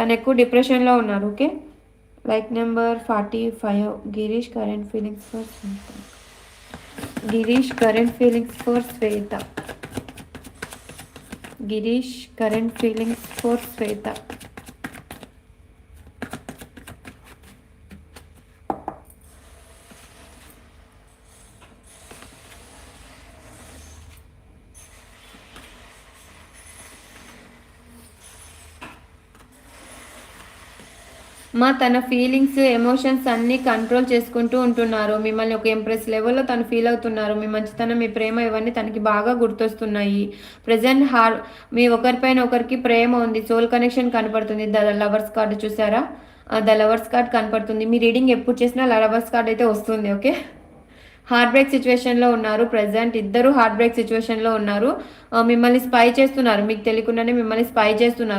తను ఎక్కువ డిప్రెషన్లో ఉన్నారు. Okay, like number 45 Girish current feelings for Shweta. Girish current feelings for Shweta. Girish current feelings for Shweta. తన ఫీలింగ్స్ ఎమోషన్స్ అన్నీ కంట్రోల్ చేసుకుంటూ ఉంటున్నారు. మిమ్మల్ని ఒక ఎంప్రెస్ లెవెల్లో తను ఫీల్ అవుతున్నారు. మీ మంచితనం, మీ ప్రేమ ఇవన్నీ తనకి బాగా గుర్తొస్తున్నాయి. ప్రజెంట్ మీ ఒకరిపైన ఒకరికి ప్రేమ ఉంది. సోల్ కనెక్షన్ కనపడుతుంది. ద లవర్స్ కార్డు చూసారా? ద లవర్స్ కార్డ్ కనపడుతుంది. మీ రీడింగ్ ఎప్పుడు చేసినా లవర్స్ కార్డ్ అయితే వస్తుంది. ఓకే, హార్ట్ బ్రేక్ సిచ్యువేషన్లో ఉన్నారు. ప్రజెంట్ ఇద్దరు హార్ట్ బ్రేక్ సిచ్యువేషన్లో ఉన్నారు. మిమ్మల్ని స్పై చేస్తున్నారు. మీకు తెలియకుండానే మిమ్మల్ని స్పై చేస్తున్నారు.